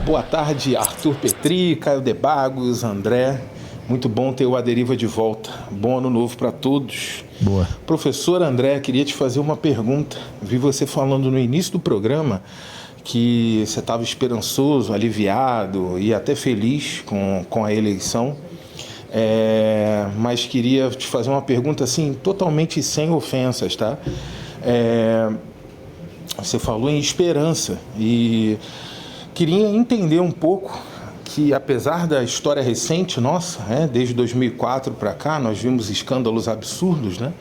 Boa tarde, Arthur Petri, Caio de Bagos, André. Muito bom ter o A Deriva de volta. Bom ano novo para todos. Boa. Professor André, queria te fazer uma pergunta. Vi você falando no início do programa que você estava esperançoso, aliviado e até feliz com a eleição. Mas queria te fazer uma pergunta assim, totalmente sem ofensas, tá? Você falou em esperança e queria entender um pouco que, apesar da história recente nossa, desde 2004 para cá, nós vimos escândalos absurdos, né?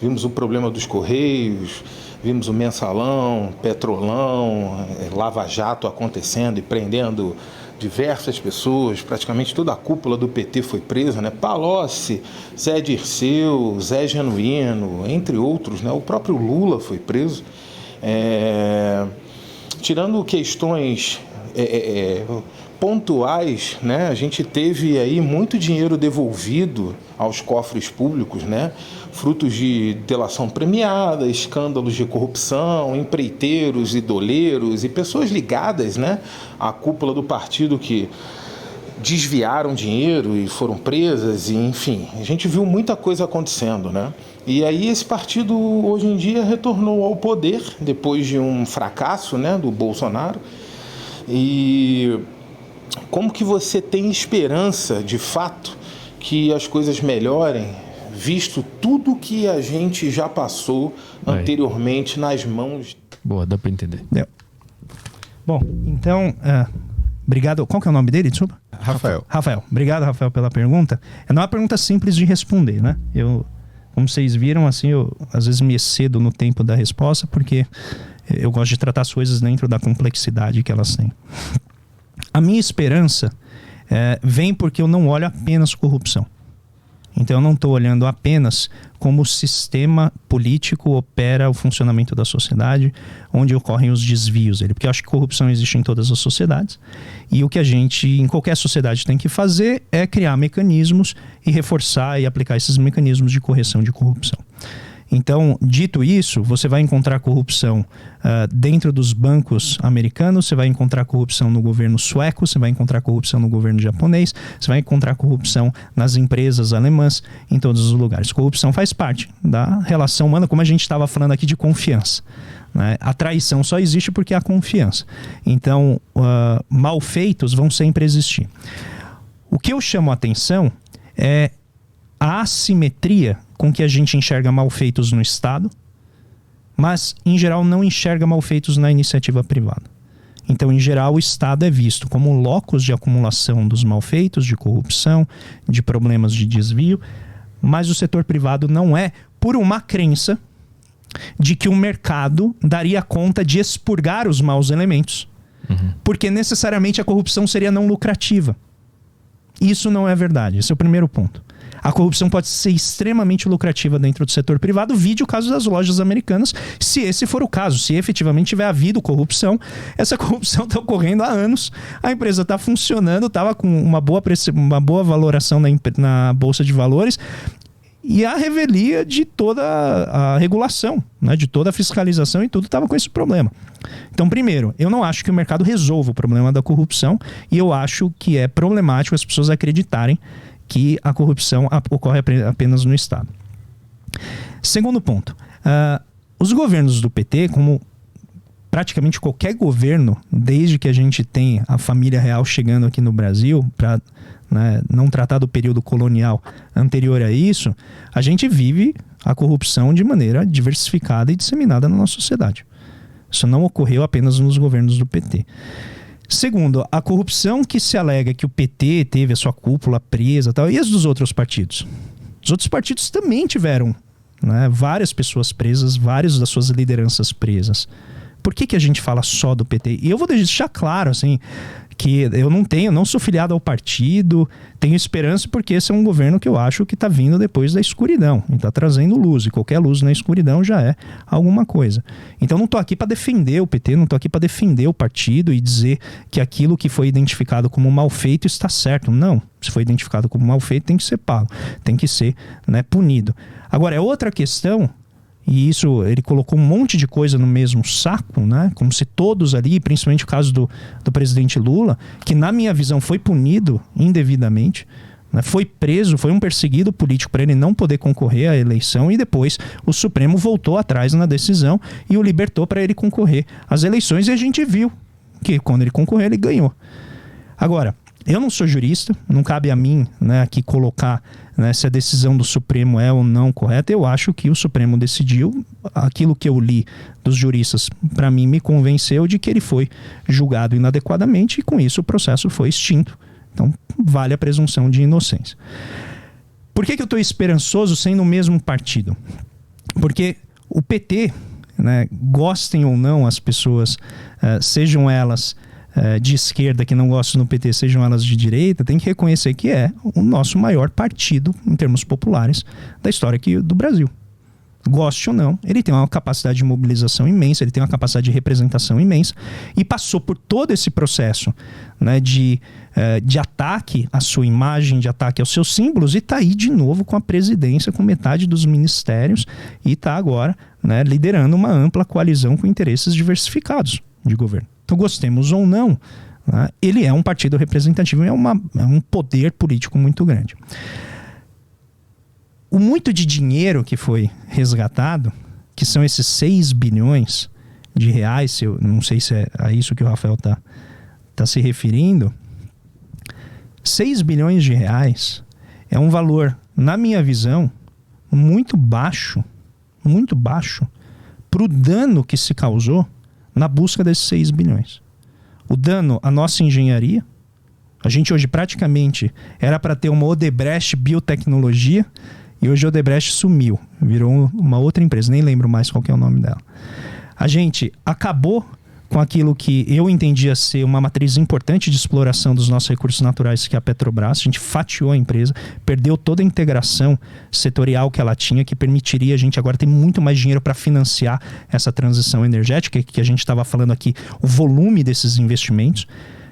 Vimos o problema dos Correios, vimos o Mensalão, Petrolão, Lava Jato acontecendo e prendendo diversas pessoas, praticamente toda a cúpula do PT foi presa, né? Palocci, Zé Dirceu, Zé Genuíno, entre outros, né? O próprio Lula foi preso. Tirando questões pontuais, né? A gente teve aí muito dinheiro devolvido aos cofres públicos, né? Frutos de delação premiada, escândalos de corrupção, empreiteiros e doleiros e pessoas ligadas, né, à cúpula do partido que desviaram dinheiro e foram presas, e, enfim, a gente viu muita coisa acontecendo, né? E aí esse partido hoje em dia retornou ao poder depois de um fracasso, né, do Bolsonaro. E como que você tem esperança, de fato, que as coisas melhorem, visto tudo que a gente já passou anteriormente nas mãos? Boa, dá para entender. Bom, então, obrigado. Qual que é o nome dele, desculpa? Rafael. Obrigado, Rafael, pela pergunta. Não é uma pergunta simples de responder, né? Como vocês viram, assim, eu às vezes me excedo no tempo da resposta, porque eu gosto de tratar as coisas dentro da complexidade que elas têm. A minha esperança vem porque eu não olho apenas corrupção. Então eu não estou olhando apenas como o sistema político opera o funcionamento da sociedade, onde ocorrem os desvios dele. Porque eu acho que corrupção existe em todas as sociedades. E o que a gente, em qualquer sociedade, tem que fazer é criar mecanismos e reforçar e aplicar esses mecanismos de correção de corrupção. Então, dito isso, você vai encontrar corrupção dentro dos bancos americanos, você vai encontrar corrupção no governo sueco, você vai encontrar corrupção no governo japonês, você vai encontrar corrupção nas empresas alemãs, em todos os lugares. Corrupção faz parte da relação humana, como a gente estava falando aqui de confiança, né? A traição só existe porque há confiança. Então, malfeitos vão sempre existir. O que eu chamo a atenção é a assimetria com que a gente enxerga malfeitos no Estado, mas, em geral, não enxerga malfeitos na iniciativa privada. Então, em geral, o Estado é visto como um locus de acumulação dos malfeitos, de corrupção, de problemas de desvio, mas o setor privado não é, por uma crença de que o mercado daria conta de expurgar os maus elementos, porque necessariamente a corrupção seria não lucrativa. Isso não é verdade, esse é o primeiro ponto. A corrupção pode ser extremamente lucrativa dentro do setor privado, vide o caso das lojas americanas, se esse for o caso, se efetivamente tiver havido corrupção, essa corrupção está ocorrendo há anos, a empresa está funcionando, estava com uma boa valoração na Bolsa de Valores, e a revelia de toda a regulação, né, de toda a fiscalização e tudo estava com esse problema. Então, primeiro, eu não acho que o mercado resolva o problema da corrupção, e eu acho que é problemático as pessoas acreditarem que a corrupção ocorre apenas no Estado. Segundo ponto, os governos do PT, como praticamente qualquer governo, desde que a gente tem a família real chegando aqui no Brasil, para não tratar do período colonial anterior a isso, a gente vive a corrupção de maneira diversificada e disseminada na nossa sociedade. Isso não ocorreu apenas nos governos do PT. Segundo, a corrupção que se alega que o PT teve a sua cúpula presa, tal, e as dos outros partidos? Os outros partidos também tiveram, né, várias pessoas presas, várias das suas lideranças presas. Por que a gente fala só do PT? E eu vou deixar claro, assim, que eu não sou filiado ao partido, tenho esperança porque esse é um governo que eu acho que está vindo depois da escuridão, e está trazendo luz, e qualquer luz na escuridão já é alguma coisa. Então não estou aqui para defender o PT, não estou aqui para defender o partido e dizer que aquilo que foi identificado como mal feito está certo. Não, se foi identificado como mal feito tem que ser pago, tem que ser, né, punido. Agora é outra questão, E isso, ele colocou um monte de coisa no mesmo saco, né? Como se todos ali, principalmente o caso do presidente Lula, que na minha visão foi punido indevidamente, né? Foi preso, foi um perseguido político para ele não poder concorrer à eleição, e depois o Supremo voltou atrás na decisão e o libertou para ele concorrer às eleições, e a gente viu que quando ele concorreu, ele ganhou. Agora, eu não sou jurista, não cabe a mim, né, aqui colocar, né, se a decisão do Supremo é ou não correta. Eu acho que o Supremo decidiu, aquilo que eu li dos juristas, para mim, me convenceu de que ele foi julgado inadequadamente, e com isso o processo foi extinto. Então, vale a presunção de inocência. Por que eu estou esperançoso sendo o mesmo partido? Porque o PT, né, gostem ou não as pessoas, sejam elas de esquerda que não gostam do PT, sejam elas de direita, tem que reconhecer que é o nosso maior partido, em termos populares, da história aqui do Brasil. Goste ou não, ele tem uma capacidade de mobilização imensa, ele tem uma capacidade de representação imensa, e passou por todo esse processo, né, de ataque à sua imagem, de ataque aos seus símbolos, e está aí de novo com a presidência, com metade dos ministérios, e está agora, né, liderando uma ampla coalizão com interesses diversificados de governo. Então, gostemos ou não, né, ele é um partido representativo e é um poder político muito grande. O muito de dinheiro que foi resgatado, que são esses 6 bilhões de reais, eu não sei se é a isso que o Rafael tá se referindo, 6 bilhões de reais é um valor, na minha visão, muito baixo para o dano que se causou na busca desses 6 bilhões. O dano à nossa engenharia, a gente hoje praticamente era para ter uma Odebrecht Biotecnologia, e hoje a Odebrecht sumiu, virou uma outra empresa, nem lembro mais qual que é o nome dela. A gente acabou com aquilo que eu entendia ser uma matriz importante de exploração dos nossos recursos naturais, que é a Petrobras. A gente fatiou a empresa, perdeu toda a integração setorial que ela tinha, que permitiria a gente agora ter muito mais dinheiro para financiar essa transição energética, que a gente estava falando aqui, o volume desses investimentos.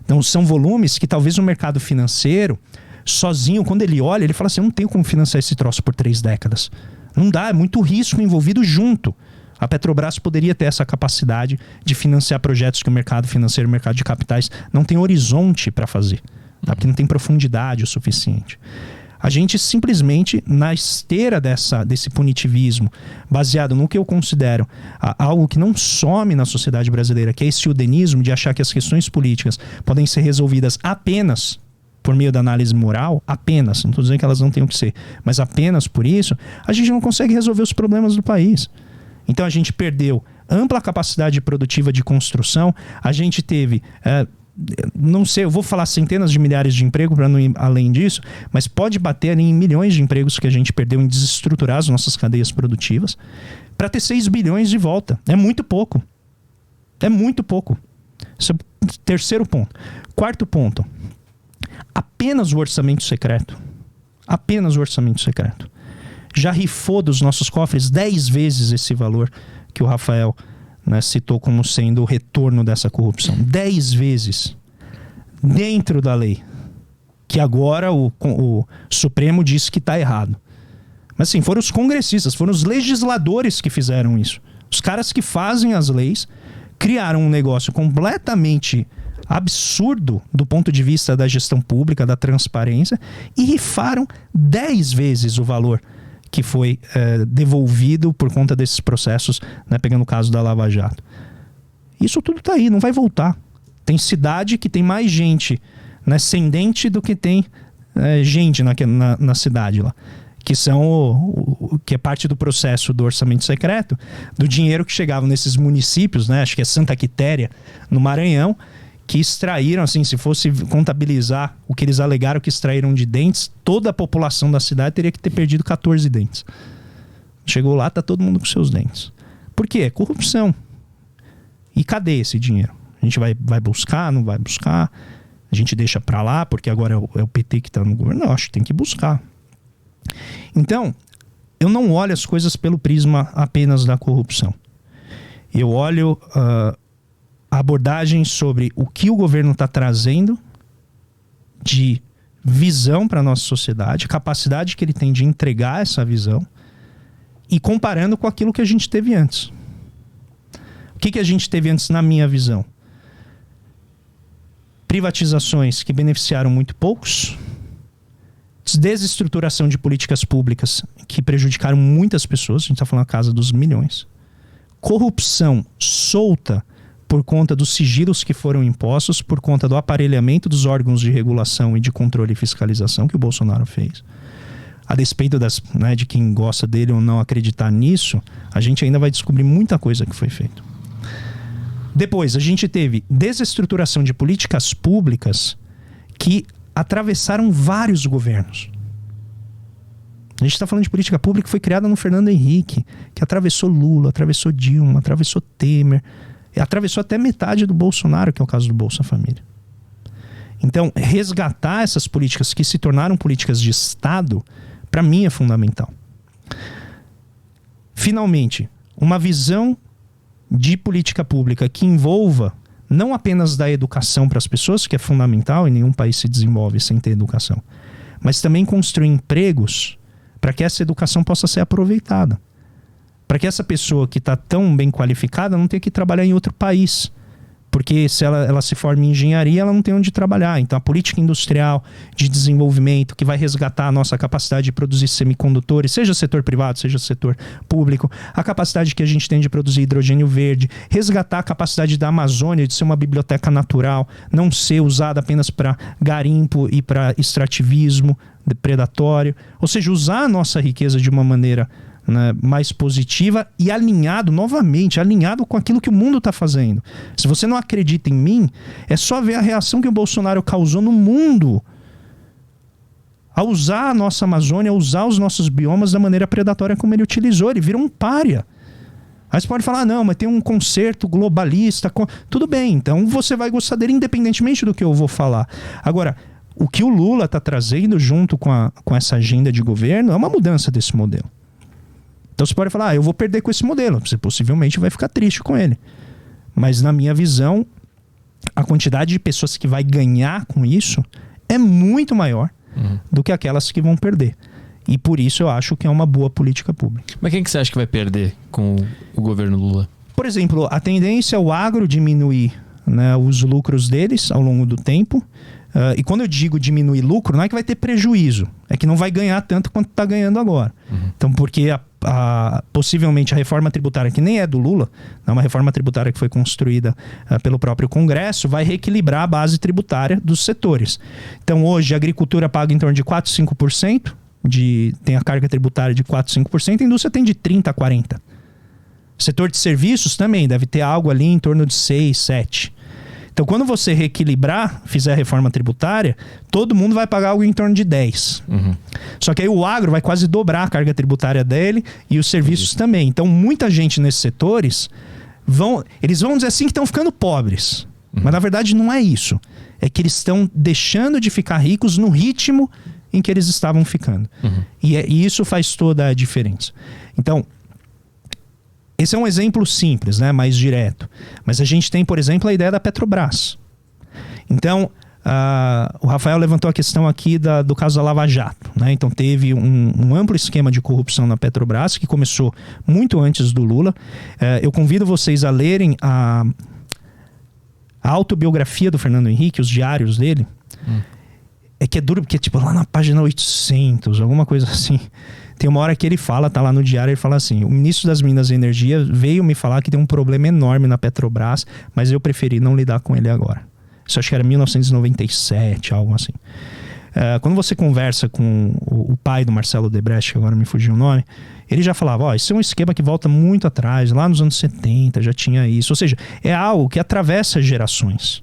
Então, são volumes que talvez o mercado financeiro, sozinho, quando ele olha, ele fala assim, eu não tenho como financiar esse troço por 3 décadas. Não dá, é muito risco envolvido junto. A Petrobras poderia ter essa capacidade de financiar projetos que o mercado financeiro, o mercado de capitais, não tem horizonte para fazer, tá? Porque não tem profundidade o suficiente. A gente simplesmente, na esteira desse punitivismo, baseado no que eu considero algo que não some na sociedade brasileira, que é esse udenismo de achar que as questões políticas podem ser resolvidas apenas por meio da análise moral, apenas, não estou dizendo que elas não tenham que ser, mas apenas por isso, a gente não consegue resolver os problemas do país. Então a gente perdeu ampla capacidade produtiva de construção, a gente teve, não sei, eu vou falar centenas de milhares de empregos para não ir além disso, mas pode bater ali em milhões de empregos que a gente perdeu em desestruturar as nossas cadeias produtivas, para ter 6 bilhões de volta. É muito pouco. É muito pouco. Esse é o terceiro ponto. Quarto ponto. Apenas o orçamento secreto. Apenas o orçamento secreto. Já rifou dos nossos cofres 10 vezes esse valor que o Rafael, né, citou como sendo o retorno dessa corrupção. 10 vezes. Dentro da lei. Que agora o Supremo disse que está errado. Mas assim, foram os congressistas, foram os legisladores que fizeram isso. Os caras que fazem as leis criaram um negócio completamente absurdo do ponto de vista da gestão pública, da transparência, e rifaram 10 vezes o valor que foi devolvido por conta desses processos, né, pegando o caso da Lava Jato. Isso tudo tá aí, não vai voltar. Tem cidade que tem mais gente, né, ascendente do que tem gente na cidade lá. Que são que é parte do processo do orçamento secreto, do dinheiro que chegava nesses municípios, né, acho que é Santa Quitéria, no Maranhão, que extraíram, assim, se fosse contabilizar o que eles alegaram que extraíram de dentes, toda a população da cidade teria que ter perdido 14 dentes. Chegou lá, tá todo mundo com seus dentes. Por quê? É corrupção. E cadê esse dinheiro? A gente vai buscar, não vai buscar? A gente deixa pra lá, porque agora é o PT que tá no governo? Não, acho que tem que buscar. Então, eu não olho as coisas pelo prisma apenas da corrupção. Eu olho a abordagem sobre o que o governo está trazendo de visão para a nossa sociedade, capacidade que ele tem de entregar essa visão, e comparando com aquilo que a gente teve antes. O que a gente teve antes, na minha visão? Privatizações que beneficiaram muito poucos, desestruturação de políticas públicas que prejudicaram muitas pessoas, a gente está falando na casa dos milhões, corrupção solta por conta dos sigilos que foram impostos, por conta do aparelhamento dos órgãos de regulação e de controle e fiscalização que o Bolsonaro fez. A despeito de quem gosta dele ou não acreditar nisso, a gente ainda vai descobrir muita coisa que foi feita. Depois, a gente teve desestruturação de políticas públicas que atravessaram vários governos. A gente está falando de política pública que foi criada no Fernando Henrique, que atravessou Lula, atravessou Dilma, atravessou Temer, atravessou até metade do Bolsonaro, que é o caso do Bolsa Família. Então, resgatar essas políticas que se tornaram políticas de Estado, para mim é fundamental. Finalmente, uma visão de política pública que envolva não apenas da educação para as pessoas, que é fundamental, e nenhum país se desenvolve sem ter educação, mas também construir empregos para que essa educação possa ser aproveitada. Para que essa pessoa que está tão bem qualificada não tenha que trabalhar em outro país. Porque se ela se forma em engenharia, ela não tem onde trabalhar. Então a política industrial de desenvolvimento que vai resgatar a nossa capacidade de produzir semicondutores, seja setor privado, seja setor público, a capacidade que a gente tem de produzir hidrogênio verde, resgatar a capacidade da Amazônia de ser uma biblioteca natural, não ser usada apenas para garimpo e para extrativismo predatório. Ou seja, usar a nossa riqueza de uma maneira mais positiva e alinhado com aquilo que o mundo está fazendo. Se você não acredita em mim, é só ver a reação que o Bolsonaro causou no mundo ao usar a nossa Amazônia, ao usar os nossos biomas da maneira predatória como ele utilizou. Ele vira um pária. Aí você pode falar, não, mas tem um concerto globalista. Tudo bem, então você vai gostar dele independentemente do que eu vou falar. Agora, o que o Lula está trazendo junto com essa agenda de governo é uma mudança desse modelo. Então você pode falar, eu vou perder com esse modelo. Você possivelmente vai ficar triste com ele. Mas na minha visão, a quantidade de pessoas que vai ganhar com isso é muito maior do que aquelas que vão perder. E por isso eu acho que é uma boa política pública. Mas quem que você acha que vai perder com o governo Lula? Por exemplo, a tendência é o agro diminuir, os lucros deles ao longo do tempo. E quando eu digo diminuir lucro, não é que vai ter prejuízo, é que não vai ganhar tanto quanto está ganhando agora. Então, porque possivelmente a reforma tributária, que nem é do Lula, é uma reforma tributária que foi construída pelo próprio Congresso, vai reequilibrar a base tributária dos setores. Então, hoje a agricultura paga em torno de 4, 5%, tem a carga tributária de 4, 5%, a indústria tem de 30 a 40%. O setor de serviços também deve ter algo ali em torno de 6, 7%. Então, quando você reequilibrar, fizer a reforma tributária, todo mundo vai pagar algo em torno de 10%. Só que aí o agro vai quase dobrar a carga tributária dele e os serviços também. Então, muita gente nesses setores, eles vão dizer assim que estão ficando pobres. Mas, na verdade, não é isso. É que eles estão deixando de ficar ricos no ritmo em que eles estavam ficando. E isso faz toda a diferença. Então, esse é um exemplo simples, mais direto. Mas a gente tem, por exemplo, a ideia da Petrobras. Então, o Rafael levantou a questão aqui do caso da Lava Jato. Então, teve um amplo esquema de corrupção na Petrobras, que começou muito antes do Lula. Eu convido vocês a lerem a autobiografia do Fernando Henrique, os diários dele. É que é duro, porque é lá na página 800, alguma coisa assim. Tem uma hora que ele fala, tá lá no diário, ele fala assim: o ministro das Minas e Energia veio me falar que tem um problema enorme na Petrobras, mas eu preferi não lidar com ele agora. Isso acho que era 1997, algo assim. Quando você conversa com o pai do Marcelo Odebrecht, que agora me fugiu o nome, ele já falava, isso é um esquema que volta muito atrás, lá nos anos 70 já tinha isso. Ou seja, é algo que atravessa gerações.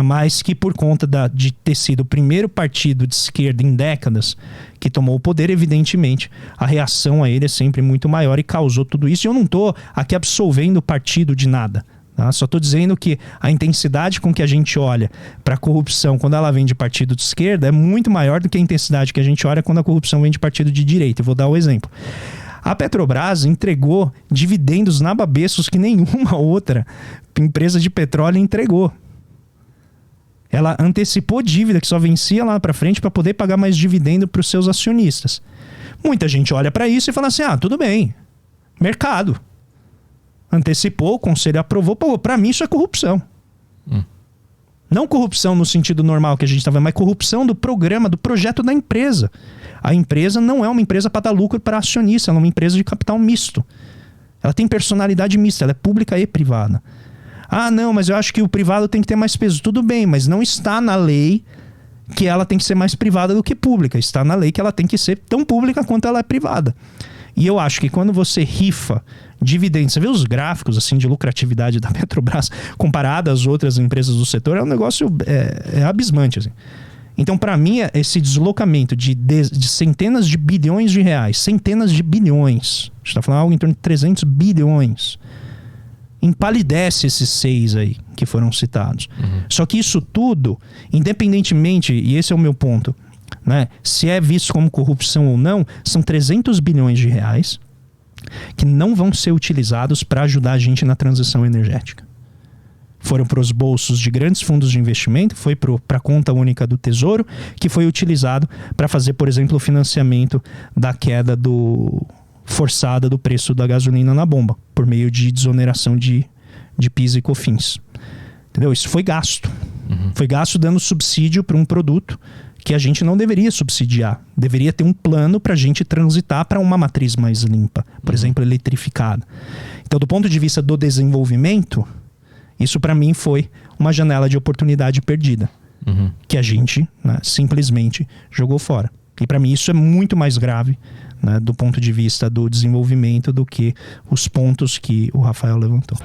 Mas que por conta de ter sido o primeiro partido de esquerda em décadas que tomou o poder, evidentemente, a reação a ele é sempre muito maior e causou tudo isso. E eu não estou aqui absolvendo o partido de nada. Só estou dizendo que a intensidade com que a gente olha para a corrupção quando ela vem de partido de esquerda é muito maior do que a intensidade que a gente olha quando a corrupção vem de partido de direita. Eu vou dar o exemplo. A Petrobras entregou dividendos nababescos que nenhuma outra empresa de petróleo entregou. Ela antecipou dívida que só vencia lá para frente para poder pagar mais dividendo para os seus acionistas. Muita gente olha para isso e fala assim, tudo bem, mercado. Antecipou, o conselho aprovou, para mim isso é corrupção. Não corrupção no sentido normal que a gente está vendo, mas corrupção do programa, do projeto da empresa. A empresa não é uma empresa para dar lucro para acionista, ela é uma empresa de capital misto. Ela tem personalidade mista, ela é pública e privada. Não, mas eu acho que o privado tem que ter mais peso. Tudo bem, mas não está na lei que ela tem que ser mais privada do que pública. Está na lei que ela tem que ser tão pública quanto ela é privada. E eu acho que quando você rifa dividendos, você vê os gráficos assim de lucratividade da Petrobras comparado às outras empresas do setor, é um negócio abismante. Assim. Então, para mim, esse deslocamento de centenas de bilhões de reais, centenas de bilhões, a gente está falando algo em torno de 300 bilhões, empalidece esses 6 aí que foram citados. Só que isso tudo, independentemente, e esse é o meu ponto, né, se é visto como corrupção ou não, são 300 bilhões de reais que não vão ser utilizados para ajudar a gente na transição energética. Foram para os bolsos de grandes fundos de investimento, foi para a conta única do Tesouro, que foi utilizado para fazer, por exemplo, o financiamento da queda forçada do preço da gasolina na bomba, por meio de desoneração de PIS e COFINS. Entendeu? Isso foi gasto. Foi gasto dando subsídio para um produto que a gente não deveria subsidiar. Deveria ter um plano para a gente transitar para uma matriz mais limpa, por exemplo, eletrificada. Então, do ponto de vista do desenvolvimento, isso para mim foi uma janela de oportunidade perdida, que a gente, né, simplesmente jogou fora. E para mim isso é muito mais grave, né, do ponto de vista do desenvolvimento do que os pontos que o Rafael levantou.